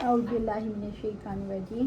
اعوذ باللہ من الشیطان الرجیم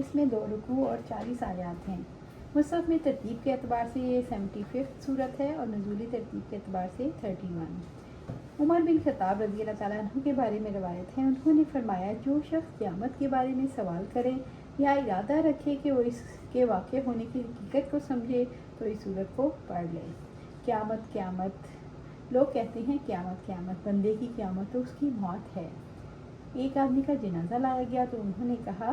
اس میں 2 رکوع اور 40 آیات ہیں۔ مصحف میں ترتیب کے اعتبار سے یہ 75 صورت ہے اور نزولی ترتیب کے اعتبار سے 31۔ عمر بن خطاب رضی اللہ تعالیٰ عنہ کے بارے میں روایت ہے، انہوں نے فرمایا، جو شخص قیامت کے بارے میں سوال کرے یا ارادہ رکھے کہ وہ اس کے واقع ہونے کی حقیقت کو سمجھے تو اس صورت کو پڑھ لے۔ قیامت قیامت، لوگ کہتے ہیں قیامت قیامت، بندے کی قیامت تو اس کی موت ہے۔ ایک آدمی کا جنازہ لایا گیا تو انہوں نے کہا،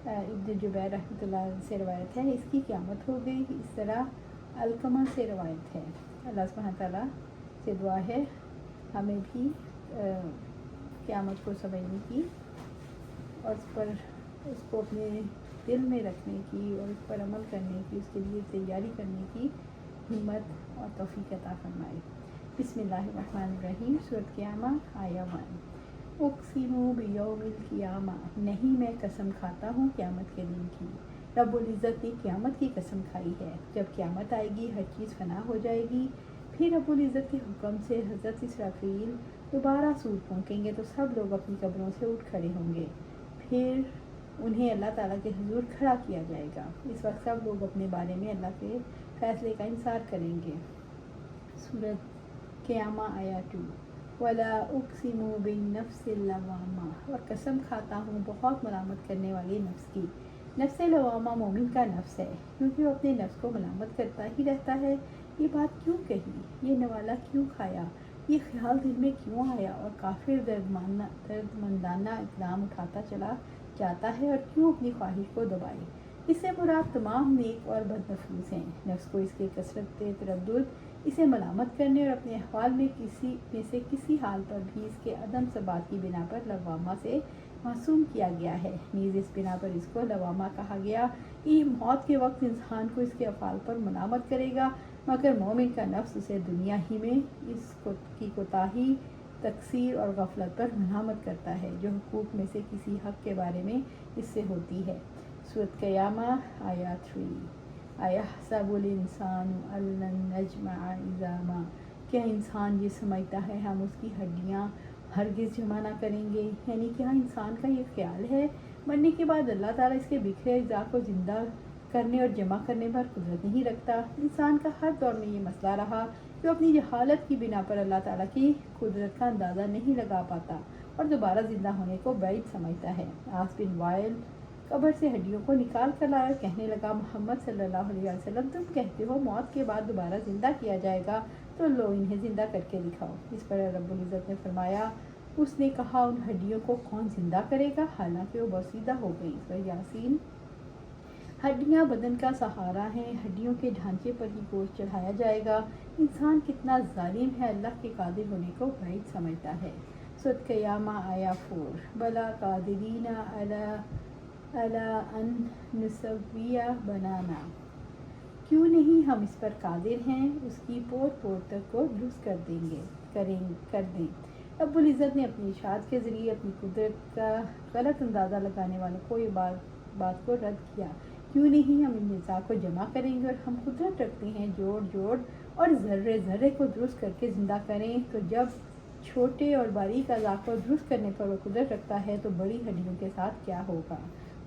ابن جبیر رحمۃ اللہ سے روایت ہے، اس کی قیامت ہو گئی۔ اس طرح علقمہ سے روایت ہے۔ اللہ سبحانہ تعالیٰ سے دعا ہے ہمیں بھی قیامت کو سمجھنے کی اور اس کو اپنے دل میں رکھنے کی اور اس پر عمل کرنے کی، اس کے لیے تیاری کرنے کی ہمت اور توفیق عطا فرمائے۔ بسم اللہ الرحمن الرحیم۔ سورۃ قیامہ آیہ 1۔ اقسم بیوم القیامہ، نہیں میں قسم کھاتا ہوں قیامت کے دن کی۔ رب العزت نے قیامت کی قسم کھائی ہے۔ جب قیامت آئے گی ہر چیز فنا ہو جائے گی، پھر رب العزت کے حکم سے حضرت اسرافیل دوبارہ سور پھونکیں گے تو سب لوگ اپنی قبروں سے اٹھ کھڑے ہوں گے۔ پھر انہیں اللہ تعالیٰ کے حضور کھڑا کیا جائے گا۔ اس وقت سب لوگ اپنے بارے میں اللہ کے فیصلے کا انتظار کریں گے۔ سورۃ قیامہ آیہ 2۔ وَلَا أُقْسِمُ بِالنَّفْسِ اللَّوَّامَةِ، اور قسم کھاتا ہوں بہت ملامت کرنے والی نفس کی۔ نفس لوامہ مومن کا نفس ہے، کیونکہ وہ اپنے نفس کو ملامت کرتا ہی رہتا ہے۔ یہ بات کیوں کہی، یہ نوالا کیوں کھایا، یہ خیال دل میں کیوں آیا، اور کافر دردمندانہ اقدام اٹھاتا چلا جاتا ہے اور کیوں اپنی خواہش کو دبائے۔ اس سے مراد تمام نیک اور بد نفوس ہیں۔ نفس کو اس کے کثرت تردد، اسے ملامت کرنے اور اپنے احوال میں کسی حال پر بھی اس کے عدم ثبات کی بنا پر لوامہ سے معصوم کیا گیا ہے۔ نیز اس بنا پر اس کو لوامہ کہا گیا کہ موت کے وقت انسان کو اس کے افعال پر ملامت کرے گا، مگر مومن کا نفس اسے دنیا ہی میں اس کی کوتاہی، تقصیر اور غفلت پر ملامت کرتا ہے جو حقوق میں سے کسی حق کے بارے میں اس سے ہوتی ہے۔ سورۃ قیامہ آیہ 3۔ ایحسب الانسان ان لن نجمع عظامہ، کیا انسان یہ سمجھتا ہے ہم اس کی ہڈیاں ہرگز جمع نہ کریں گے؟ یعنی کیا انسان کا یہ خیال ہے مرنے کے بعد اللہ تعالیٰ اس کے بکھرے اجزاء کو زندہ کرنے اور جمع کرنے پر قدرت نہیں رکھتا؟ انسان کا ہر دور میں یہ مسئلہ رہا کہ وہ اپنی جہالت کی بنا پر اللہ تعالیٰ کی قدرت کا اندازہ نہیں لگا پاتا اور دوبارہ زندہ ہونے کو بعید سمجھتا ہے۔ عاص بن وائل قبر سے ہڈیوں کو نکال کر لایا اور کہنے لگا، محمد صلی اللہ علیہ وسلم تم کہتے ہو موت کے بعد دوبارہ زندہ کیا جائے گا، تو لو انہیں زندہ کر کے دکھاؤ۔ اس پر رب العزت نے فرمایا، اس نے کہا ان ہڈیوں کو کون زندہ کرے گا حالانکہ وہ بوسیدہ ہو گئیں۔ سورہ یاسین۔ ہڈیاں بدن کا سہارا ہیں، ہڈیوں کے ڈھانچے پر ہی گوشت چڑھایا جائے گا۔ انسان کتنا ظالم ہے، اللہ کے قادر ہونے کو بعید سمجھتا ہے۔ سورۃ قیامہ آیہ 4۔ بلا قادرین علی ان نسوی بنانا، کیوں نہیں ہم اس پر قادر ہیں اس کی پور تک کو درست کر دیں۔ رب العزت نے اپنی اشاعت کے ذریعے اپنی قدرت کا غلط اندازہ لگانے والوں کو یہ بات کو رد کیا۔ کیوں نہیں ہم ان اجزاء کو جمع کریں گے، اور ہم قدرت رکھتے ہیں جوڑ اور ذرے کو درست کر کے زندہ کریں۔ تو جب چھوٹے اور باریک اعضاء کو درست کرنے پر وہ قدرت رکھتا ہے تو بڑی ہڈیوں کے ساتھ کیا ہوگا؟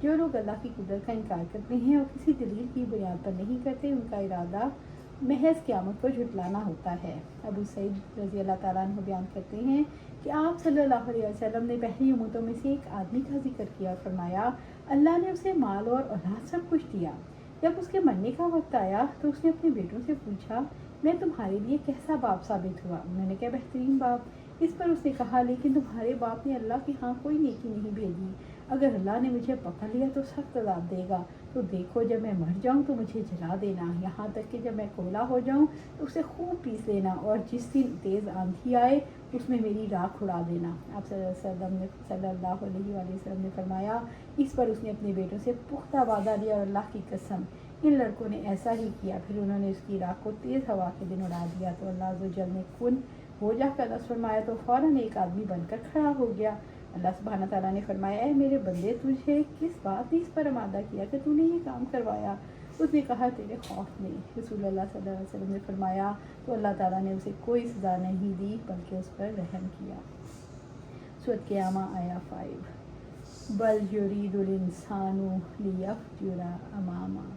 جو لوگ اللہ کی قدرت کا انکار کرتے ہیں اور کسی دلیل کی بنیاد پر نہیں کرتے، ان کا ارادہ محض قیامت کو جھٹلانا ہوتا ہے۔ ابو سعید رضی اللہ تعالیٰ عنہ بیان کرتے ہیں کہ آپ صلی اللہ علیہ وسلم نے پہلی امتوں میں سے ایک آدمی کا ذکر کیا اور فرمایا، اللہ نے اسے مال اور اولاد سب کچھ دیا۔ جب اس کے مرنے کا وقت آیا تو اس نے اپنے بیٹوں سے پوچھا، میں تمہارے لیے کیسا باپ ثابت ہوا؟ انہوں نے کہا، بہترین باپ۔ اس پر اس نے کہا، لیکن تمہارے باپ نے اللہ کے ہاں کوئی نیکی نہیں بھیجی، اگر اللہ نے مجھے پکڑ لیا تو سخت عذاب دے گا، تو دیکھو جب میں مر جاؤں تو مجھے جلا دینا، یہاں تک کہ جب میں کوئلہ ہو جاؤں تو اسے خوب پیس لینا، اور جس دن تیز آندھی آئے اس میں میری راکھ اڑا دینا۔ آپ صلی اللہ علیہ وسلم نے فرمایا، اس پر اس نے اپنے بیٹوں سے پختہ وعدہ لیا اور اللہ کی قسم ان لڑکوں نے ایسا ہی کیا۔ پھر انہوں نے اس کی راکھ کو تیز ہوا کے دن اڑا دیا تو اللہ عز و جل نے کن ہو جا کر لفظ فرمایا تو فوراً ایک آدمی بن کر کھڑا ہو گیا۔ اللہ سبحانہ تعالیٰ نے فرمایا، اے میرے بندے، تجھے کس بات نے اس پر آمادہ کیا کہ تو نے یہ کام کروایا؟ اس نے کہا تیرے خوف میں۔ رسول اللہ صلی اللہ علیہ وسلم نے فرمایا تو اللہ تعالیٰ نے اسے کوئی سزا نہیں دی بلکہ اس پر رحم کیا۔ سورۃ قیامہ آیا 5 بل یرید الانسان لیفجر امامہ،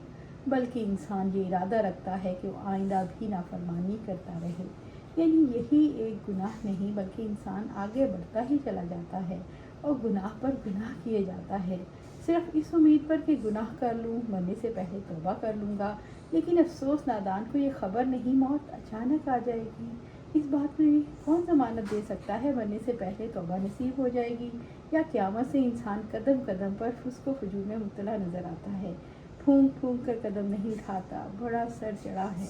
بلکہ انسان یہ ارادہ رکھتا ہے کہ وہ آئندہ بھی نافرمانی کرتا رہے، یعنی یہی ایک گناہ نہیں بلکہ انسان آگے بڑھتا ہی چلا جاتا ہے اور گناہ پر گناہ کیے جاتا ہے، صرف اس امید پر کہ گناہ کر لوں، مرنے سے پہلے توبہ کر لوں گا، لیکن افسوس نادان کو یہ خبر نہیں موت اچانک آ جائے گی۔ اس بات میں کون ضمانت دے سکتا ہے مرنے سے پہلے توبہ نصیب ہو جائے گی، یا قیامت سے انسان قدم قدم پر فسق و فجور میں مبتلا نظر آتا ہے، پھونک پھونک کر قدم نہیں اٹھاتا، بڑا سر چڑھا ہے،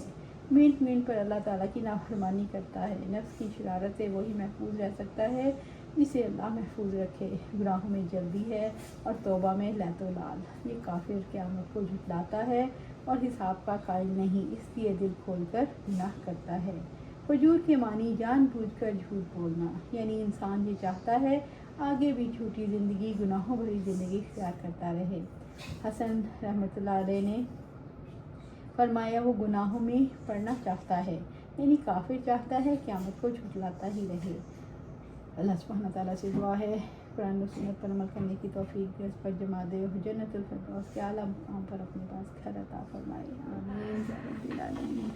منٹ منٹ پر اللہ تعالیٰ کی نافرمانی کرتا ہے، نفس کی شرارت سے وہی محفوظ رہ سکتا ہے جسے اللہ محفوظ رکھے، گناہوں میں جلدی ہے اور توبہ میں لیت و لال۔ یہ کافر قیامت کو جھٹلاتا ہے اور حساب کا قائل نہیں، اس لیے دل کھول کر گناہ کرتا ہے۔ فجور کے معنی جان بوجھ کر جھوٹ بولنا، یعنی انسان یہ چاہتا ہے آگے بھی جھوٹی زندگی، گناہوں بھری زندگی اختیار کرتا رہے۔ حسن رحمۃ اللہ علیہ نے فرمایا وہ گناہوں میں پڑنا چاہتا ہے، یعنی کافر چاہتا ہے قیامت کو جھٹلاتا ہی رہے۔ اللہ سبحانہ تعالیٰ سے دعا ہے قرآن و سنت پر عمل کرنے کی توفیق دے، اس پر جما دے اور جنت الفردوس کے اعلیٰ مقام پر اپنے پاس گھر عطا فرمائے، آمین یا رب العالمین۔